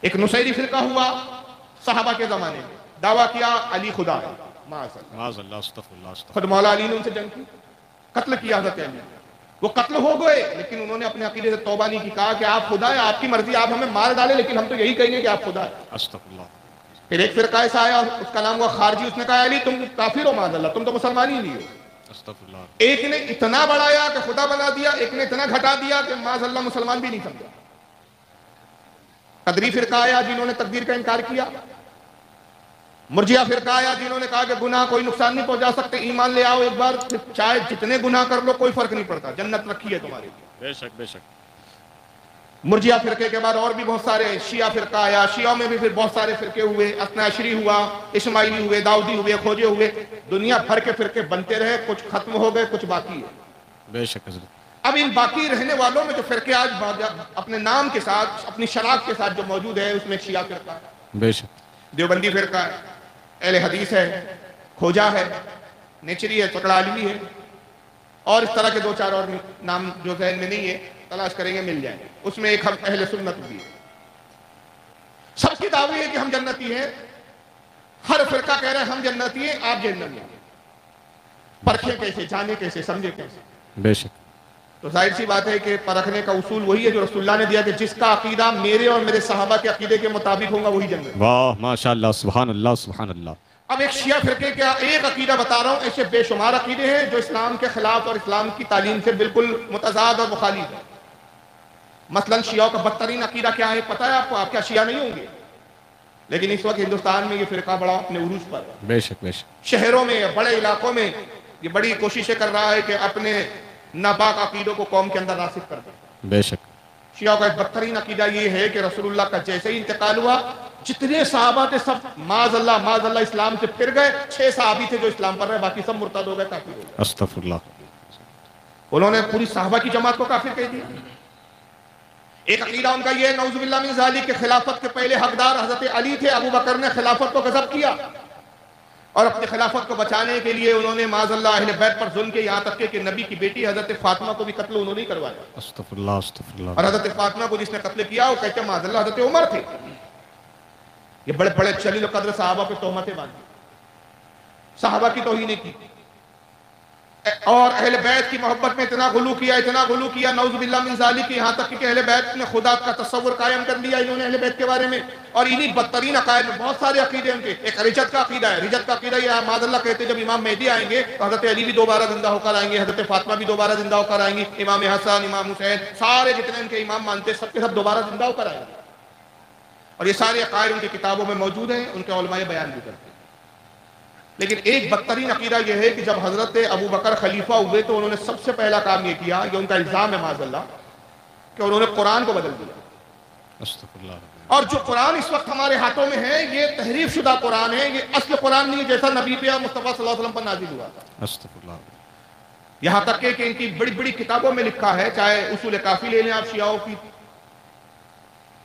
एक नुसैरी फिरका हुआ सहाबा के जमाने में, दावा किया अली खुदा है, खुद मौला अली ने उनसे जंग की, कत्ल किया हज़रत अली। वो कत्ल हो गए, लेकिन उन्होंने अपने अकीदे से तौबा नहीं की, कहा कि आप खुदा है, आपकी मर्जी, आप हमें मार डालें, लेकिन हम तो यही कहेंगे कि आप खुदा है। फिर एक फिरका ऐसा आया, उसका नाम हुआ खारजी, उसने कहा अली तुम काफिर हो माज़अल्लाह, तुम तो मुसलमान ही नहीं हो। एक ने इतना बढ़ाया कि खुदा बना दिया, एक ने इतना घटा दिया कि माज़अल्लाह मुसलमान भी नहीं समझा। कदरी फिरका आया जिन्होंने तकदीर का इनकार किया। मुर्जिया फिरका आया जिन्होंने कहा कि गुनाह कोई नुकसान नहीं पहुंचा सकते, ईमान ले आओ एक बार, चाहे जितने गुनाह कर लो कोई फर्क नहीं पड़ता, जन्नत रखी है तुम्हारे लिए। बेशक बेशक। मुर्जिया फिरके के बाद और भी बहुत सारे शिया फिरका आया, शिया में भी फिर बहुत सारे फिरके हुए, असनाशरी हुआ, इस्माइली हुए, दाऊदी हुए, खोजे हुए, दुनिया भर के फिरके बनते रहे, कुछ खत्म हो गए, कुछ बाकी है। बेशक। अब इन बाकी रहने वालों में जो फिरके आज अपने नाम के साथ, अपनी शराब के साथ जो मौजूद है, उसमें शिया फिरका है, बेशक, देवबंदी फिरका है, अहले हदीस है, खोजा है, नेचरी है, चकड़ा आलमी है, और इस तरह के दो चार और नाम जो जहन में नहीं है, तलाश करेंगे मिल जाएंगे। उसमें एक हम अहले सुन्नत भी है। सबकी दावे है कि हम जन्नती हैं, हर फिरका कह रहा है हम जन्नती हैं, आप जन्नती हैं। परखें कैसे, जाने कैसे, समझे कैसे? बेशक। तो जाहिर सी बात है कि परखने का उसूल वही है जो रसूलुल्लाह ने दिया कि जिसका अकीदा मेरे और मेरे सहाबा के अकीदे के मुताबिक होगा वही जन्नत। वाह माशाअल्लाह, सुभान अल्लाह, सुभान अल्लाह। अब एक शिया फिरके का एक अकीदा बता रहा हूं, ऐसे बेशुमार अकीदे हैं जो इस्लाम के खिलाफ और इस्लाम की तालीम से बिल्कुल मुतजाद और मुखालिफ है। मसलन शियाओं का बदतरीन अकीदा क्या है पता है आपको? आप क्या शिया नहीं होंगे, लेकिन इस वक्त हिंदुस्तान में ये फिरका बड़ा अपने उरूज पर है। बेशक बेशक। शहरों में, बड़े इलाकों में ये बड़ी कोशिशें कर रहा है कि अपने नापाक अकीदों को कौम के अंदर रासिख कर दे। बेशक। शिया का एक बदतरीन अकीदा ये है कि रसूलुल्लाह का जैसे ही इंतकाल हुआ, जितने सहाबा थे सब माज़अल्लाह इस्लाम से फिर गए। 6 सहाबी थे जो इस्लाम पर रहे, बाकी सब मुर्तद हो गए, काफिर हो गए। अस्तगफुरुल्लाह। उन्होंने पूरी सहाबा की जमात को काफिर कह दिया। एक अकीदा उनका ये है नऊजुबिल्लाह मिन ज़ालिक के खिलाफत के पहले हकदार हजरत अली थे, अबू बकर ने खिलाफत को गज़ब किया और अपनी खिलाफत को बचाने के लिए उन्होंने माज़अल्लाह अहले बैत पर जुल्म किया, यहाँ तक कि नबी की बेटी हजरत फातिमा को भी कत्ल उन्होंने ही करवाया। अस्तगफुरुल्लाह, अस्तगफुरुल्लाह। और हजरत फातिमा को जिसने कत्ल किया वो कहते माज़अल्लाह हजरत उमर थे। ये बड़े बड़े जलील कद्र सहाबा पे तोहमतें बांधी, सहाबा की तौहीन की और अहले बैत की मोहब्बत में इतना गुलू किया नऊजुबिल्लाह मिन ज़ालिक, यहाँ तक कि अहले बैत ने खुदा का तस्वुर कायम कर लिया इन्होंने अहले बैत के बारे में। और इन्हीं बदतरीन अकायद में बहुत सारे अकीदे उनके, एक रिजत का अकीदा है। रिजत का अकीदा ये माज़अल्लाह कहते जब इमाम मेहदी आएंगे तो हजरत अली भी दोबारा जिंदा होकर आएंगे, हजरत फातिमा भी दोबारा जिंदा होकर आएंगी, इमाम हसन, इमाम हुसैन, सारे जितने उनके इमाम मानते सबके सब दोबारा जिंदा होकर आएंगे। और ये सारे अकायद उनकी किताबों में मौजूद हैं, उनके उलमाए बयान भी करते हैं। लेकिन एक बदतरीन अकीदा यह है कि जब हजरत अबू बकर खलीफा हुए तो उन्होंने सबसे पहला काम यह किया, ये उनका इल्जाम है माज़अल्लाह, कि उन्होंने कुरान को बदल दिया। और जो कुरान इस वक्त हमारे हाथों में है ये तहरीफ शुदा कुरान है, ये असल कुरान नहीं है जैसा नबी पे मुस्तफा सल्लल्लाहु अलैहि वसल्लम पर नाजिल हुआ था। यहां तक कि इनकी बड़ी बड़ी किताबों में लिखा है, चाहे उसूल काफी ले लें आप शियाओं की,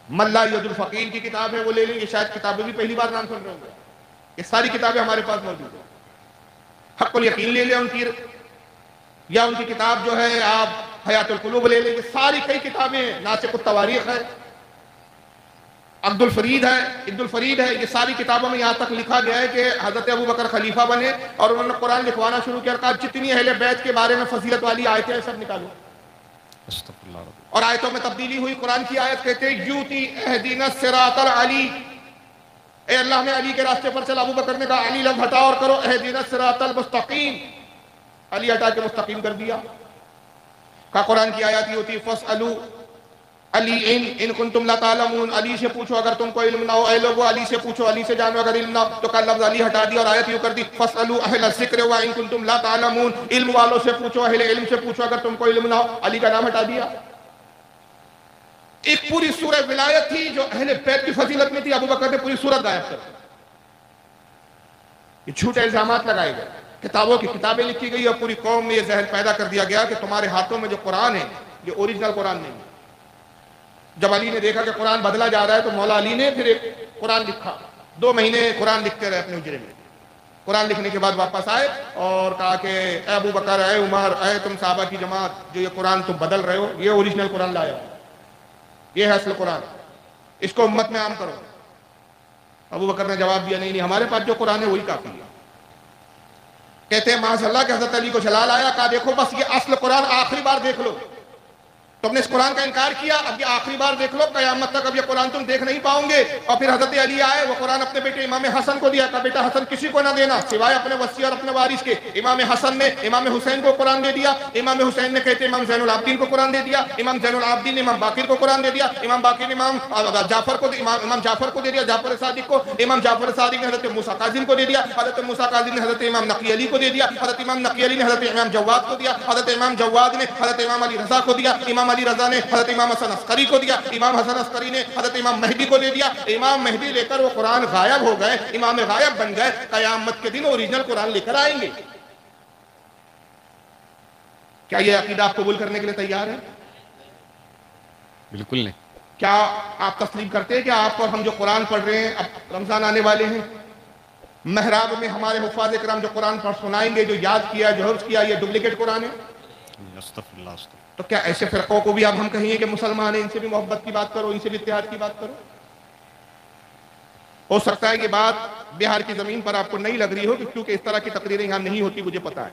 मल्ला यदुल फकीर की किताब है वो ले लें, ये शायद किताबें भी पहली बार नाम सुन रहे होंगे, ये सारी किताबें हमारे पास मौजूद है। हक़्क़ुल यकीन ले लें उनकी, या उनकी किताब जो है आप हयातुल कुलूब ले लें, सारी कई किताबें, नासिकुत तवारीख है, अब्दुल फरीद है, ये सारी किताबों में यहाँ तक लिखा गया है कि हजरत अबू बकर खलीफा बने और उन्होंने कुरान लिखवाना शुरू किया, कहा जितनी अहले बैत के बारे में फजीलत वाली आयतें हैं सब निकालो। और आयतों में तब्दीली हुई। कुरान की आयत कहते यूती अहदीना सिरातल अली, ए अल्लाह में अली के रास्ते पर चल। अबू बकर ने कहा अली लफ्ज़ हटा और करो अहदीना सिरातल मुस्तकीम, अली हटा के मुस्तकीम कर दिया। का कुरान की आयत यूती फसअलू अली इन कुंतुम ला तालमून, अली से पूछो अगर तुमको इल्म ना हो, ए लोगो अली से पूछो, अली से जानो अगर इल्म ना हो। तो कल लफ्ज़ अली हटा दिया और आयत यूं कर दी फसअलू अहल ज़िक्र व इन कुंतुम ला तालमून, इल्म वालों से पूछो, अहले इल्म से पूछो अगर तुमको इल्म ना हो। अली का नाम हटा दिया। एक पूरी सूरह विलायत थी जो अहले बैत की फजीलत में थी, अबू बकर ने पूरी सूरत गायब कर दी। ये झूठे इल्जामात लगाए गए, किताबों की किताबें लिखी गई और पूरी कौम में यह जहन पैदा कर दिया गया कि तुम्हारे हाथों में जो कुरान है ये ओरिजिनल कुरान नहीं है। जब अली ने देखा कि कुरान बदला जा रहा है तो मौला अली ने फिर एक कुरान लिखा, 2 महीने कुरान लिखते रहे अपने हुजरे में। कुरान लिखने के बाद वापस आए और कहा कि ए अबू बकर, ए उमर, ए तुम साहबा की जमात, जो ये कुरान तुम बदल रहे हो ये ओरिजिनल कुरान लाया, ये है असल कुरान। इसको उम्मत में आम करो। अबू बकर ने जवाब दिया, नहीं नहीं, हमारे पास जो कुरान है वही काफी है। कहते हैं माशाअल्लाह कि हजरत अली को जलाल आया, कहा देखो बस ये असल कुरान आखिरी बार देख लो, तुमने इस कुरान का इनकार किया, अब ये आखिरी बार देख लो, कयामत तक अब ये कुरान तुम देख नहीं पाओगे। और फिर हजरत अली आए, वो कुरान अपने बेटे इमाम हसन को दिया, कहा बेटा हसन किसी को ना देना सिवाय अपने वसी और अपने वारिस के। इमाम हसन ने इमाम हुसैन को कुरान दे दिया, इमाम हुसैन ने कहते इमाम जैनुल आबदीन को कुरान दे दिया, इमाम जैनुल आबदीन ने इमाम बाकिर को कुरान दे दिया, इमाम बाकिर ने इमाम जाफर को इमाम जाफर को दे दिया, जाफर सादिक को, इमाम जाफर सादिक ने हजरत मूसा काजिम को दे दिया, हजरत मूसा काजिम ने हजरत इमाम नकी अली को दे दिया, हजरत इमाम नकी अली ने हजरत इमाम जवाद को दिया, हजरत इमाम जवाद ने हजरत इमाम अली रजा को दिया, इमाम अली रजा ने हजरत इमाम हसन अस्करी को दिया, इमाम हसन अस्करी ने हजरत इमाम मेहदी को दे दिया। इमाम मेहदी लेकर वो कुरान गायब हो गए, इमाम गायब बन गए, कयामत के दिन ओरिजिनल कुरान लेकर आएंगे। क्या ये अकीदा आप कबूल करने के लिए तैयार है? बिल्कुल नहीं। क्या आप तस्लीम करते हैं कि आप और हम जो कुरान पढ़ रहे हैं, अब रमजान आने वाले हैं, महराब में हमारे हुफ़ाज़ इकराम जो कुरान पढ़ सुनाएंगे, जो याद किया, जो हिफ्ज़ किया, ये डुप्लीकेट कुरान है? अस्तग़फिरुल्लाह, अस्तग़फिरुल्लाह। तो क्या ऐसे फिरकों को भी अब हम कहेंगे कि मुसलमान है, इनसे भी मोहब्बत की बात करो, इनसे भी इत्तेहाद की बात करो? हो सकता है कि बात बिहार की जमीन पर आपको नहीं लग रही हो, क्योंकि इस तरह की तकरीरें यहां नहीं होती, मुझे पता है।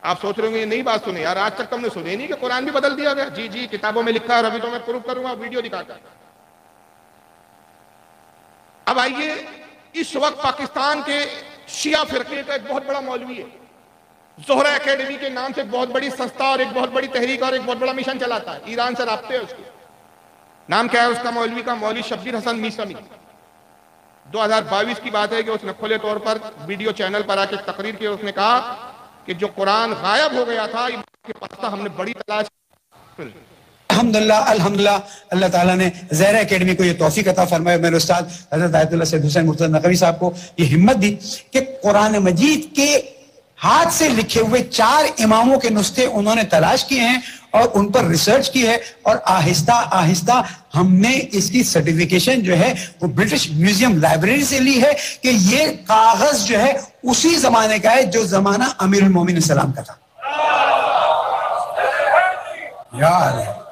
आप सोच रहे होंगे ये नई बात सुने यार, आज तक तुमने सुने नहीं कि कुरान भी बदल दिया गया। जी जी, किताबों में लिखा है, अभी तो मैं प्रूफ करूंगा वीडियो दिखाकर। अब आइए, इस वक्त पाकिस्तान के शिया फिरके का एक बहुत बड़ा मौलवी है, ज़ोहरा एकेडमी के नाम से एक बहुत बड़ी संस्था और एक बहुत बड़ी तहरीक और एक बहुत बड़ा मिशन चलाता है, ईरान से राब्ते है उसके। नाम क्या है उसका मौलवी का? मौलवी शब्बीर हसन मीसमी। 2022 की बात है कि उसने खुले तौर पर वीडियो चैनल पर आके तकरीर की, उसने कहा कि जो कुरान गायब हो गया था के पास था, हमने बड़ी तलाश। अल्हम्दुलिल्लाह अल्हम्दुलिल्लाह, अल्लाह ताला ने ज़हरा एकेडमी को ये तौफीक अता फरमाया, मेरे उस्ताद हज़रत आयतुल्लाह सैयद हुसैन मुर्तज़ा नक़वी साहब को ये हिम्मत दी कि कुरान मजीद के हाथ से लिखे हुए 4 इमामों के नुस्खे उन्होंने तलाश किए हैं और उन पर रिसर्च की है, और आहिस्ता आहिस्ता हमने इसकी सर्टिफिकेशन जो है वो ब्रिटिश म्यूजियम लाइब्रेरी से ली है कि ये कागज जो है उसी जमाने का है जो जमाना अमीरुल मोमिनीन सलाम का था। यार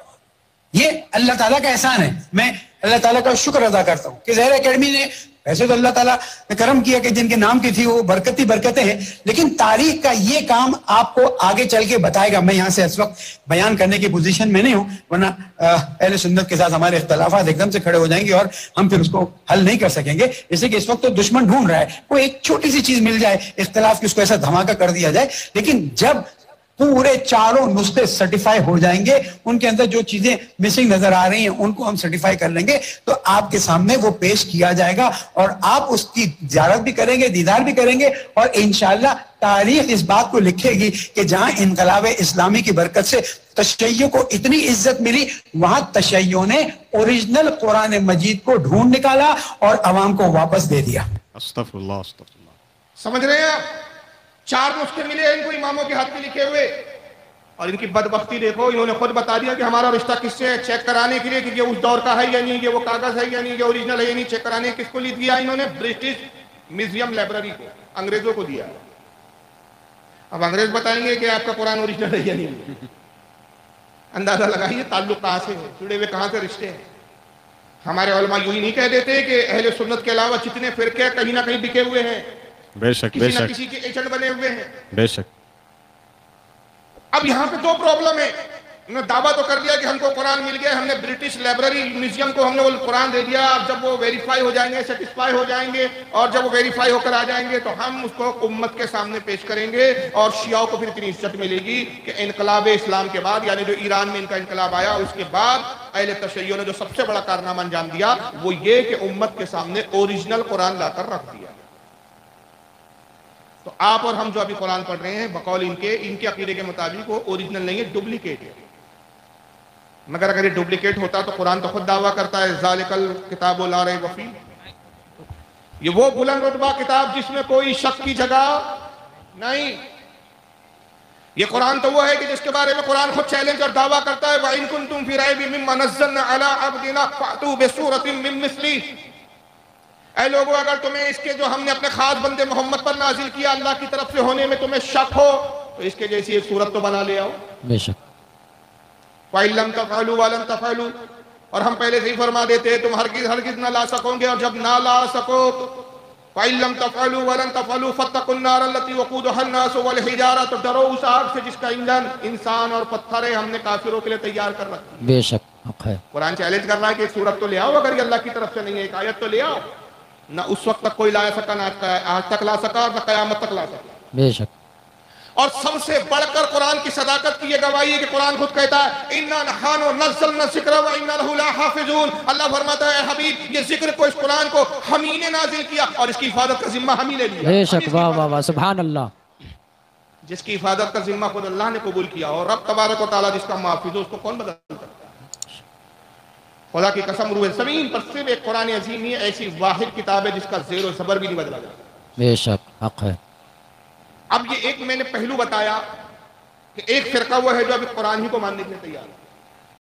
ये अल्लाह ताला का एहसान है, मैं अल्लाह ताला का शुक्र अदा करता हूँ कि ज़हरा एकेडमी ने, वैसे तो अल्लाह ताला ने करम किया कि जिनके नाम की थी वो बरकती बरकतें हैं, लेकिन तारीख का ये काम आपको आगे चल के बताएगा। मैं यहाँ से इस वक्त बयान करने की पोजीशन में नहीं हूँ, वरना अहले सुन्नत के साथ हमारे इख्तलाफात एकदम से खड़े हो जाएंगे और हम फिर उसको हल नहीं कर सकेंगे। जैसे कि इस वक्त तो दुश्मन ढूंढ रहा है, कोई एक छोटी सी चीज मिल जाए इख्तलाफ की, उसको ऐसा धमाका कर दिया जाए। लेकिन जब पूरे 4 नुस्खे सर्टिफाई हो जाएंगे, उनके अंदर जो चीजें मिसिंग नजर आ रही हैं उनको हम सर्टिफाई कर लेंगे, तो आपके सामने वो पेश किया जाएगा और आप उसकी ज़ियारत भी करेंगे, दीदार भी करेंगे, और इंशाअल्लाह तारीख इस बात को लिखेगी कि जहां इनकलाब इस्लामी की बरकत से तशय्यो को इतनी इज्जत मिली, वहां तशय्यो ने ओरिजिनल कुरान मजीद को ढूंढ निकाला और अवाम को वापस दे दिया। अस्तग़फिरुल्लाह, अस्तग़फिरुल्लाह। समझ रहे हैं आप? 4 नुस्खे मिले इनको इमामों के हाथ में लिखे हुए, और इनकी बदबख्ती देखो, इन्होंने खुद बता दिया कि हमारा रिश्ता किससे है, चेक कराने के लिए कि ये उस दौर का है या नहीं, ये वो कागज है या नहीं, ये ओरिजिनल है या नहीं, चेक कराने किसको दिया इन्होंने? ब्रिटिश म्यूजियम लाइब्रेरी को, अंग्रेजों को दिया। अब अंग्रेज बताएंगे कि आपका कुरान ओरिजिनल है या नहीं। अंदाजा लगाइए ताल्लुक कहां से है, जुड़े हुए कहां से रिश्ते हैं। हमारे उलमा यूं ही नहीं कह देते कि अहले सुन्नत के अलावा जितने फिरके कहीं ना कहीं बिके हुए हैं, बेशक किसी बेशक ना किसी के एजेंट बने हुए हैं। बेशक। अब यहां पे 2 प्रॉब्लम है। उन्होंने दावा तो कर दिया कि हमको कुरान मिल गया, हमने ब्रिटिश लाइब्रेरी म्यूजियम को हमने वो कुरान दे दिया। अब जब वो वेरीफाई हो जाएंगे, सेटिस्फाई हो जाएंगे, और जब वो वेरीफाई होकर आ जाएंगे तो हम उसको उम्मत के सामने पेश करेंगे, और शियाओं को फिर इतनी इज्जत मिलेगी कि इनकलाब इस्लाम के बाद, यानी जो ईरान में इनका इनकलाब आया उसके बाद अहले तशय्यो ने जो सबसे बड़ा कारनामा अंजाम दिया वो ये कि उम्मत के सामने ओरिजिनल कुरान लाकर रख दिया। तो आप और हम जो अभी कुरान पढ़ रहे हैं, बकौल इनके अकीदे के मुताबिक वो ओरिजिनल नहीं है, डुप्लीकेट है। मगर अगर ये डुप्लीकेट होता तो कुरान तो खुद दावा करता है ज़ालिकल किताबु ला रैब फीह, ये वो बुलंद रुतबा किताब जिसमें कोई शक की जगह नहीं। ये कुरान तो वो है कि जिसके बारे में कुरान खुद चैलेंज और दावा करता है, व इन कुंतुम फी रैबिम मिम्मा नज़्ज़लना अला अब्दिना फ़अतू बिसूरतिन मिन मिस्लिही। ऐ लोगों, अगर तुम्हें इसके जो हमने अपने खास बंदे मोहम्मद पर नाजिल किया अल्लाह की तरफ से होने में तुम्हें शक हो, तो इसके जैसी एक सूरत तो बना ले आओ। बेशक। फ़इन लम तफ़अलू व लन तफ़अलू, और हम पहले से ही फरमा देते तुम हरगिज हरगिज ना ला सकोगे, और जब ना ला सको फ़इल्लम तफ़अलू वलन तफ़अलू फ़त्तक़ुन नार अल्लती वक़ूदुहा अन्नास वल हिजारा, तो डरो उस आग से जिसका ईंधन इंसान और पत्थर है, हमने काफिरों के लिए तैयार कर रखा। बेशक हक है। कुरान चैलेंज कर रहा है कि एक सूरत तो ले आओ, अगर ये अल्लाह की तरफ से नहीं है, एक आयत तो ले आओ। ना उस वक्त तक कोई ला सका, ना आज तक ला सका, और ना क़यामत तक ला सका। बेशक। और सबसे बढ़कर कुरान की सदाकत की ये गवाही है कि कुरान खुद कहता है इन्ना नहनु नज़्ज़लना ज़िक्र व इन्ना लहु लहाफ़िज़ून। अल्लाह फरमाता है हबीब, ये जिक्र को, इस कुरान को हम ही ने नाज़िल किया और इसकी हिफाजत का जिम्मा हम ही ले लिया। बेशक, वाह वाह वाह, सुभान अल्लाह। जिसकी हिफाजत का जिम्मा खुद अल्लाह ने कबूल किया, और रब तबारक व तआला जिसका मुहाफ़िज़, उसको कौन बदल सकता है? खुदा की कसम, रूह ज़मीन पर सिर्फ एक कुरान अज़ीम ही ऐसी वाहिद किताब है जिसका ज़ेर और ज़बर भी नहीं बदला जाता। बेशक हक है। अब ये एक मैंने पहलू बताया कि एक फिरका वो है जो अभी कुरान ही को मानने के लिए तैयार है।